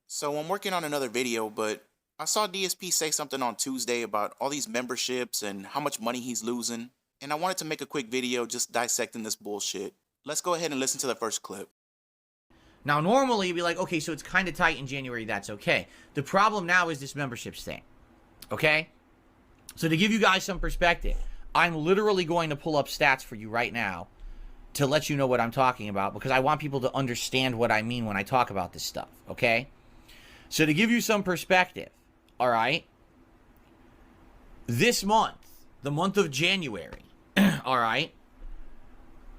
So I'm working on another video, but I saw DSP say something on Tuesday about all these memberships and how much money he's losing, and I wanted to make a quick video just dissecting this bullshit. Let's go ahead and listen to the first clip. Now, normally, you'd be like, okay, so it's kind of tight in January, that's okay. The problem now is this memberships thing, okay? So to give you guys some perspective, I'm literally going to pull up stats for you right now to let you know what I'm talking about, because I want people to understand what I mean when I talk about this stuff, okay? So to give you some perspective, all right, this month, the month of January, all right,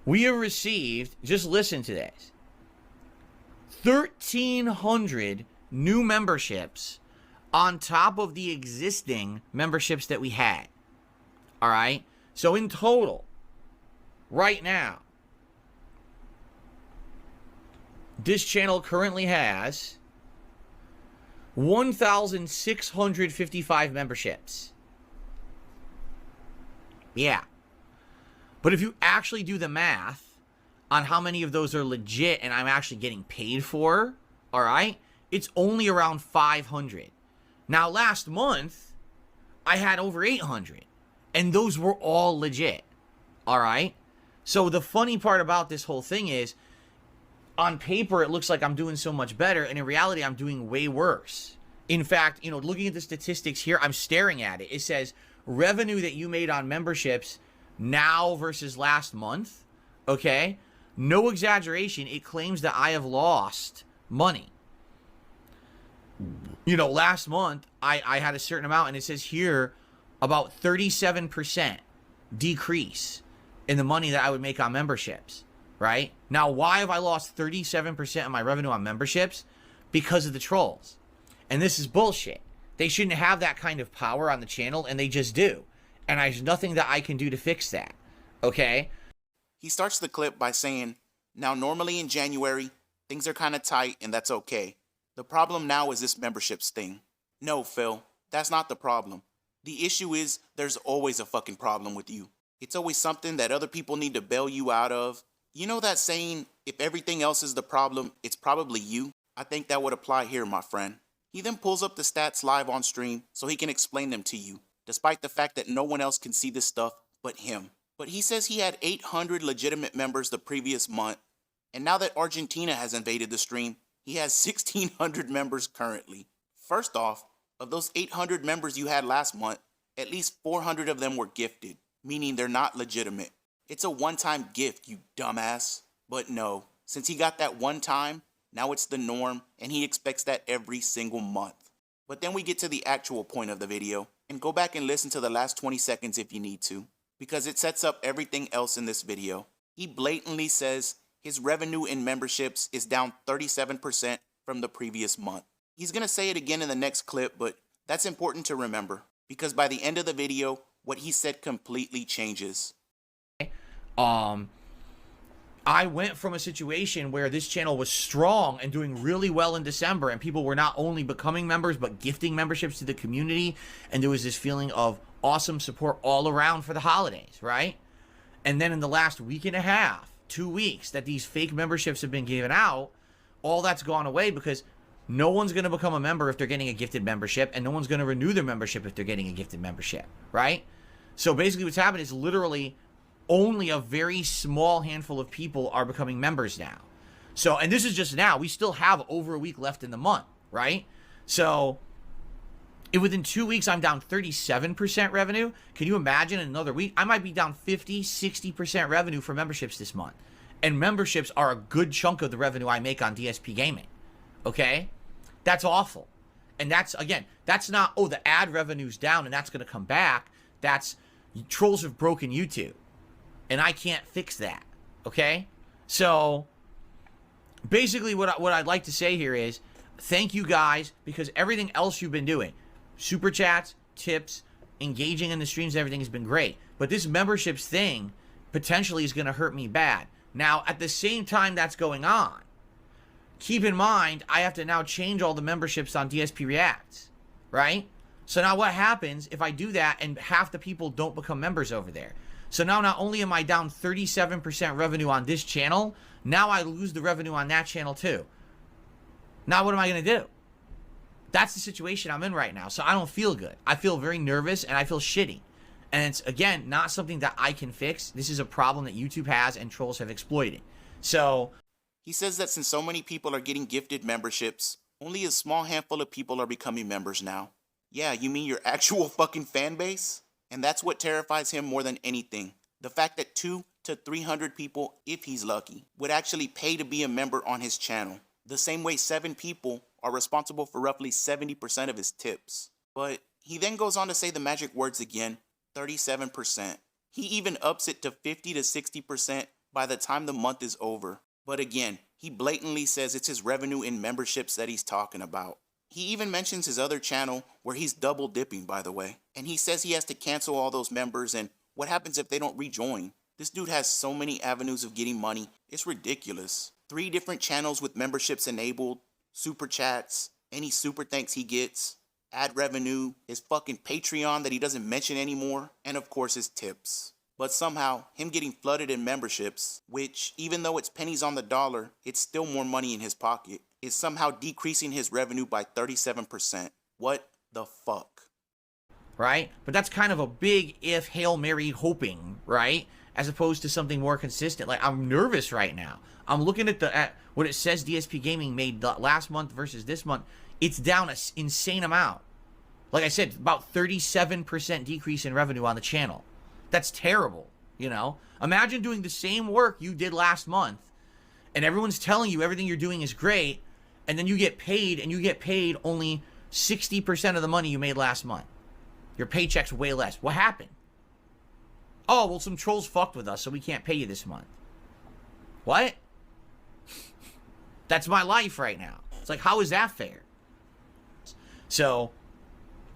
we have received, just listen to this, 1,300 new memberships on top of the existing memberships that we had, all right? So in total, right now, this channel currently has 1,655 memberships. Yeah. But if you actually do the math on how many of those are legit and I'm actually getting paid for, all right, it's only around 500. Now, last month, I had over 800, and those were all legit, all right? So the funny part about this whole thing is, on paper, it looks like I'm doing so much better, and in reality, I'm doing way worse. In fact, you know, looking at the statistics here, I'm staring at it. It says revenue that you made on memberships now versus last month, okay? No exaggeration, it claims that I have lost money. You know, last month, I had a certain amount, and it says here about 37% decrease in the money that I would make on memberships. Right? Now, why have I lost 37% of my revenue on memberships? Because of the trolls. And this is bullshit. They shouldn't have that kind of power on the channel, and they just do. And there's nothing that I can do to fix that. Okay? He starts the clip by saying, now normally in January, things are kind of tight and that's okay. The problem now is this memberships thing. No, Phil, that's not the problem. The issue is there's always a fucking problem with you. It's always something that other people need to bail you out of. You know that saying, if everything else is the problem, it's probably you? I think that would apply here, my friend. He then pulls up the stats live on stream so he can explain them to you, despite the fact that no one else can see this stuff but him. But he says he had 800 legitimate members the previous month, and now that Argentina has invaded the stream, he has 1,600 members currently. First off, of those 800 members you had last month, at least 400 of them were gifted, meaning they're not legitimate. It's a one-time gift, you dumbass. But no, since he got that one time, now it's the norm, and he expects that every single month. But then we get to the actual point of the video, and go back and listen to the last 20 seconds if you need to, because it sets up everything else in this video. He blatantly says his revenue in memberships is down 37% from the previous month. He's gonna say it again in the next clip, but that's important to remember, because by the end of the video, what he said completely changes. I went from a situation where this channel was strong and doing really well in December, and people were not only becoming members, but gifting memberships to the community, and there was this feeling of awesome support all around for the holidays, right? And then in the last week and a half, 2 weeks, that these fake memberships have been given out, all that's gone away because no one's going to become a member if they're getting a gifted membership, and no one's going to renew their membership if they're getting a gifted membership, right? So basically what's happened is literally only a very small handful of people are becoming members now. So, and this is just now. We still have over a week left in the month, right? So, within 2 weeks, I'm down 37% revenue. Can you imagine in another week? I might be down 50, 60% revenue for memberships this month. And memberships are a good chunk of the revenue I make on DSPGaming. Okay? That's awful. And that's, again, that's not, oh, the ad revenue's down and that's going to come back. That's, trolls have broken YouTube. And I can't fix that, okay? So, basically what I'd like to say here is, thank you guys, because everything else you've been doing, super chats, tips, engaging in the streams, everything has been great. But this memberships thing potentially is going to hurt me bad. Now, at the same time that's going on, keep in mind, I have to now change all the memberships on DSP Reacts, right? So now what happens if I do that and half the people don't become members over there? So now not only am I down 37% revenue on this channel, now I lose the revenue on that channel too. Now what am I going to do? That's the situation I'm in right now. So I don't feel good. I feel very nervous and I feel shitty. And it's, again, not something that I can fix. This is a problem that YouTube has and trolls have exploited. So he says that since so many people are getting gifted memberships, only a small handful of people are becoming members now. Yeah, you mean your actual fucking fan base? And that's what terrifies him more than anything. The fact that 200 to 300 people, if he's lucky, would actually pay to be a member on his channel. The same way 7 people are responsible for roughly 70% of his tips. But he then goes on to say the magic words again, 37%. He even ups it to 50 to 60% by the time the month is over. But again, he blatantly says it's his revenue in memberships that he's talking about. He even mentions his other channel where he's double dipping, by the way. And he says he has to cancel all those members and what happens if they don't rejoin? This dude has so many avenues of getting money. It's ridiculous. 3 different channels with memberships enabled, super chats, any super thanks he gets, ad revenue, his fucking Patreon that he doesn't mention anymore, and of course his tips. But somehow, him getting flooded in memberships, which, even though it's pennies on the dollar, it's still more money in his pocket, is somehow decreasing his revenue by 37%. What the fuck? Right? But that's kind of a big if Hail Mary hoping, right? As opposed to something more consistent. Like, I'm nervous right now. I'm looking at what it says DSPGaming made last month versus this month. It's down an insane amount. Like I said, about 37% decrease in revenue on the channel. That's terrible, you know? Imagine doing the same work you did last month, and everyone's telling you everything you're doing is great, and then you get paid, and you get paid only 60% of the money you made last month. Your paycheck's way less. What happened? Oh, well, some trolls fucked with us, so we can't pay you this month. What? That's my life right now. It's like, how is that fair? So,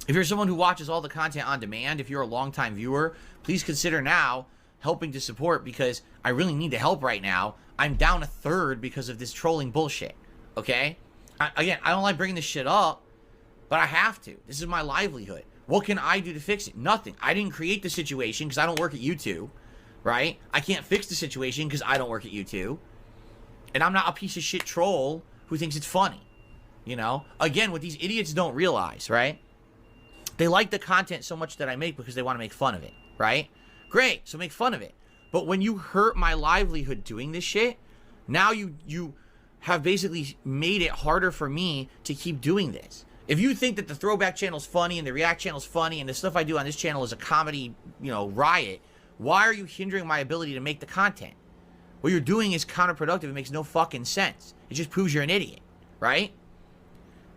if you're someone who watches all the content on demand, if you're a longtime viewer, please consider now helping to support, because I really need the help right now. I'm down a third because of this trolling bullshit, okay? Again, I don't like bringing this shit up, but I have to. This is my livelihood. What can I do to fix it? Nothing. I didn't create the situation because I don't work at YouTube, right? I can't fix the situation because I don't work at YouTube. And I'm not a piece of shit troll who thinks it's funny, you know? Again, what these idiots don't realize, right? They like the content so much that I make because they want to make fun of it, right? Great, so make fun of it. But when you hurt my livelihood doing this shit, now you have basically made it harder for me to keep doing this. If you think that the throwback channel's funny and the react channel's funny and the stuff I do on this channel is a comedy, you know, riot, why are you hindering my ability to make the content? What you're doing is counterproductive. It makes no fucking sense. It just proves you're an idiot, right?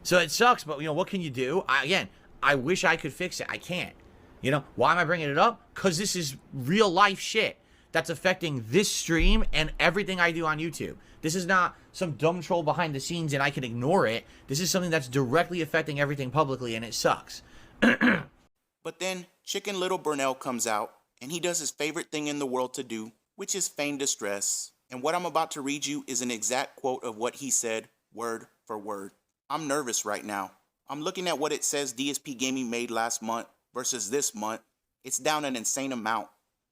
So it sucks, but, you know, what can you do? Again, I wish I could fix it. I can't. You know, why am I bringing it up? Because this is real life shit that's affecting this stream and everything I do on YouTube. This is not some dumb troll behind the scenes and I can ignore it. This is something that's directly affecting everything publicly, and it sucks. But then Chicken Little Burnell comes out and he does his favorite thing in the world to do, which is feign distress. And what I'm about to read you is an exact quote of what he said, word for word. I'm nervous right now. I'm looking at what it says DSPGaming made last month versus this month. It's down an insane amount.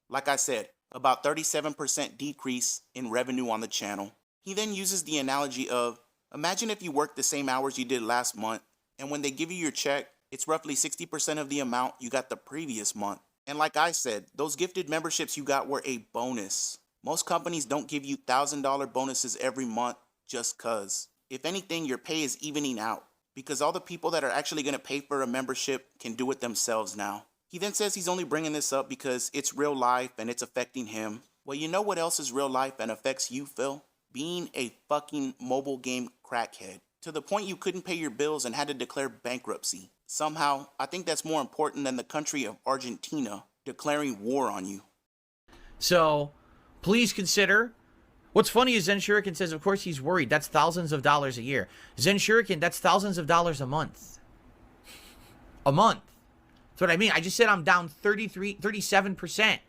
Like I said, about 37% decrease in revenue on the channel. He then uses the analogy of, imagine if you worked the same hours you did last month, and when they give you your check, it's roughly 60% of the amount you got the previous month. And like I said, those gifted memberships you got were a bonus. Most companies don't give you $1,000 bonuses every month just cause. If anything, your pay is evening out, because all the people that are actually going to pay for a membership can do it themselves now. He then says he's only bringing this up because it's real life and it's affecting him. Well, you know what else is real life and affects you, Phil? Being a fucking mobile game crackhead. To the point you couldn't pay your bills and had to declare bankruptcy. Somehow, I think that's more important than the country of Argentina declaring war on you. So, please consider. What's funny is Zen Shuriken says, of course he's worried. That's thousands of dollars a year. Zen Shuriken, that's thousands of dollars a month. A month. That's what I mean. I just said I'm down 37%.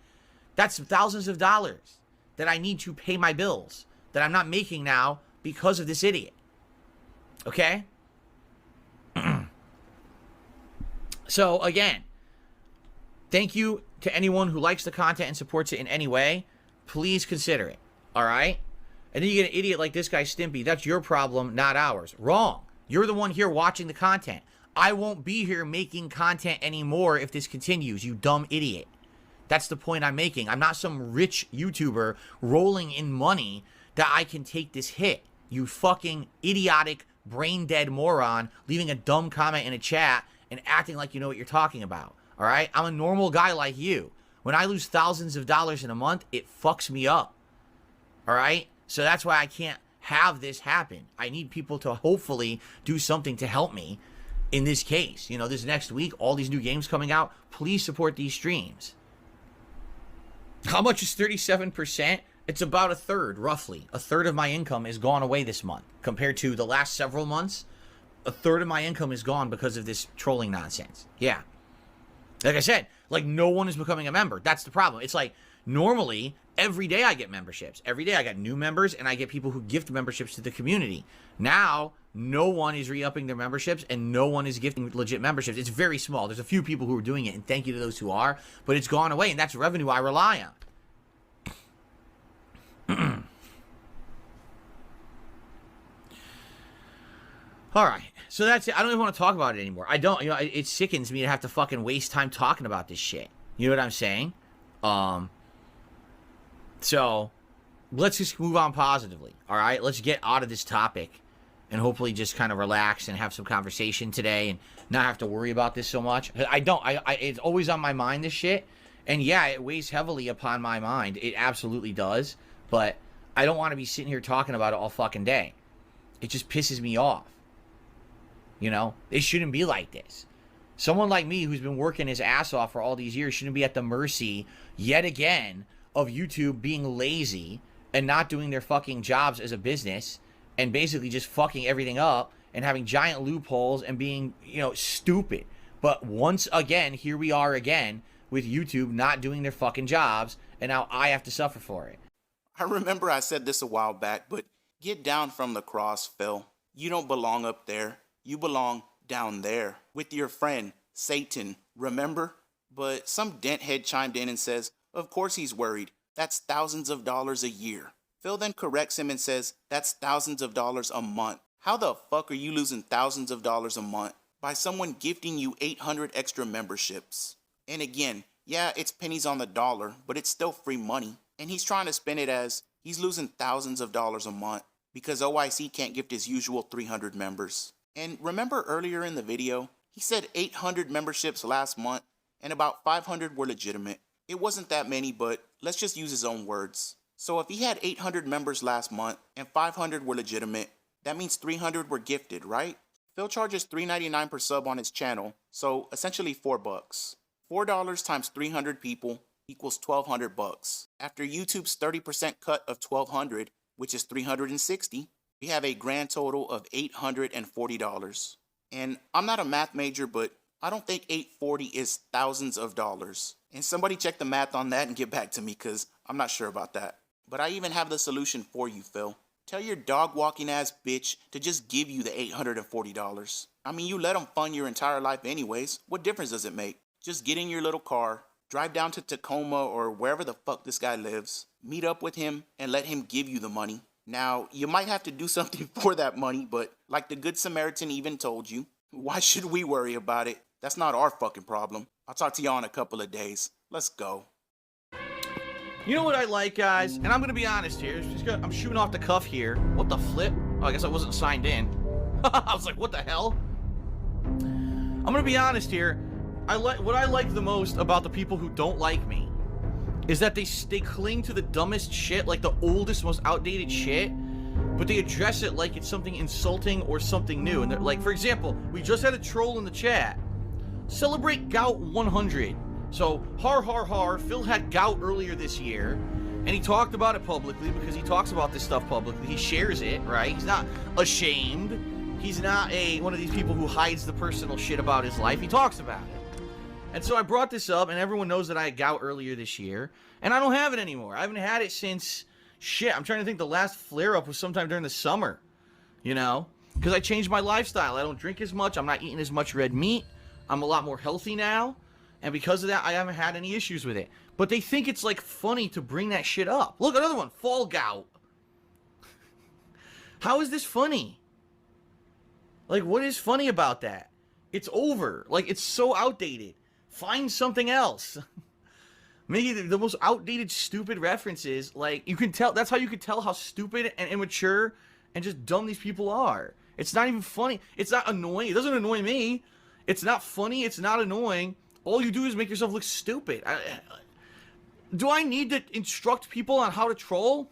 That's thousands of dollars that I need to pay my bills that I'm not making now because of this idiot. Okay? So, again, thank you to anyone who likes the content and supports it in any way. Please consider it. All right? And then you get an idiot like this guy, Stimpy. That's your problem, not ours. Wrong. You're the one here watching the content. I won't be here making content anymore if this continues, you dumb idiot. That's the point I'm making. I'm not some rich YouTuber rolling in money that I can take this hit. You fucking idiotic, brain-dead moron leaving a dumb comment in a chat and acting like you know what you're talking about. All right? I'm a normal guy like you. When I lose thousands of dollars in a month, it fucks me up. All right? So that's why I can't have this happen. I need people to hopefully do something to help me in this case. You know, this next week, all these new games coming out, please support these streams. How much is 37%? It's about a third, roughly. A third of my income is gone away this month. Compared to the last several months, a third of my income is gone because of this trolling nonsense. Yeah. Like I said, like no one is becoming a member. That's the problem. It's like normally every day I get memberships. Every day I got new members and I get people who gift memberships to the community. Now, no one is re-upping their memberships and no one is gifting legit memberships. It's very small. There's a few people who are doing it, and thank you to those who are, but it's gone away, and that's revenue I rely on. All right, so that's it. I don't even want to talk about it anymore. I don't, you know, it sickens me to have to fucking waste time talking about this shit. You know what I'm saying? So let's just move on positively. All right, let's get out of this topic and hopefully just kind of relax and have some conversation today and not have to worry about this so much. It's always on my mind, this shit. And yeah, it weighs heavily upon my mind. It absolutely does. But I don't want to be sitting here talking about it all fucking day. It just pisses me off. You know, it shouldn't be like this. Someone like me who's been working his ass off for all these years shouldn't be at the mercy, yet again, of YouTube being lazy and not doing their fucking jobs as a business and basically just fucking everything up and having giant loopholes and being, you know, stupid. But once again, here we are again with YouTube not doing their fucking jobs, and now I have to suffer for it. I remember I said this a while back, but get down from the cross, Phil. You don't belong up there. You belong down there with your friend, Satan, remember? But some denthead chimed in and says, of course he's worried. That's thousands of dollars a year. Phil then corrects him and says, that's thousands of dollars a month. How the fuck are you losing thousands of dollars a month? By someone gifting you 800 extra memberships. And again, yeah, it's pennies on the dollar, but it's still free money. And he's trying to spin it as he's losing thousands of dollars a month because OIC can't gift his usual 300 members. And remember earlier in the video, he said 800 memberships last month and about 500 were legitimate. It wasn't that many, but let's just use his own words. So if he had 800 members last month and 500 were legitimate, that means 300 were gifted, right? Phil charges $3.99 per sub on his channel, so essentially $4. $4 times 300 people equals $1,200. After YouTube's 30% cut of $1,200, which is $360, we have a grand total of $840. And I'm not a math major, but I don't think 840 is thousands of dollars. And somebody check the math on that and get back to me, because I'm not sure about that. But I even have the solution for you, Phil. Tell your dog-walking ass bitch to just give you the $840. I mean, you let him fund your entire life anyways. What difference does it make? Just get in your little car, drive down to Tacoma or wherever the fuck this guy lives, meet up with him, and let him give you the money. Now, you might have to do something for that money, but like the Good Samaritan even told you, why should we worry about it? That's not our fucking problem. I'll talk to y'all in a couple of days. Let's go. You know what I like, guys? And I'm going to be honest here. I'm shooting off the cuff here. What the flip? Oh, I guess I wasn't signed in. I was like, what the hell? I'm going to be honest here. What I like the most about the people who don't like me is that they cling to the dumbest shit, like the oldest, most outdated shit, but they address it like it's something insulting or something new. And they're like, for example, we just had a troll in the chat. Celebrate Gout 100. So, har, Phil had gout earlier this year, and he talked about it publicly because he talks about this stuff publicly. He shares it, right? He's not ashamed. He's not one of these people who hides the personal shit about his life. He talks about it. And so I brought this up, and everyone knows that I had gout earlier this year, and I don't have it anymore. I haven't had it since, shit, I'm trying to think, the last flare-up was sometime during the summer, you know? Because I changed my lifestyle. I don't drink as much. I'm not eating as much red meat. I'm a lot more healthy now. And because of that, I haven't had any issues with it. But they think it's, like, funny to bring that shit up. Look, another one. Fall gout. How is this funny? Like, what is funny about that? It's over. Like, it's so outdated. Find something else. Maybe the most outdated, stupid references. Like, you can tell. That's how you can tell how stupid and immature and just dumb these people are. It's not even funny. It's not annoying. It doesn't annoy me. It's not funny. It's not annoying. All you do is make yourself look stupid. Do I need to instruct people on how to troll?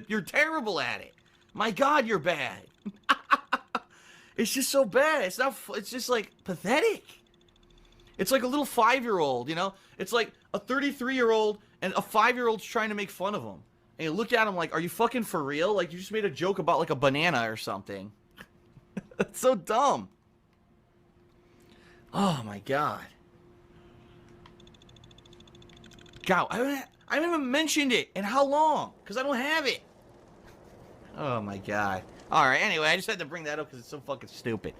You're terrible at it. My God, you're bad. It's just so bad. It's not. It's just like pathetic. It's like a little 5-year-old, you know? It's like a 33-year-old and a 5-year-old's trying to make fun of him. And you look at him like, are you fucking for real? Like, you just made a joke about like a banana or something. It's so dumb. Oh my God. Gout. I haven't even mentioned it. And how long? Because I don't have it. Oh my God. Alright, anyway, I just had to bring that up because it's so fucking stupid.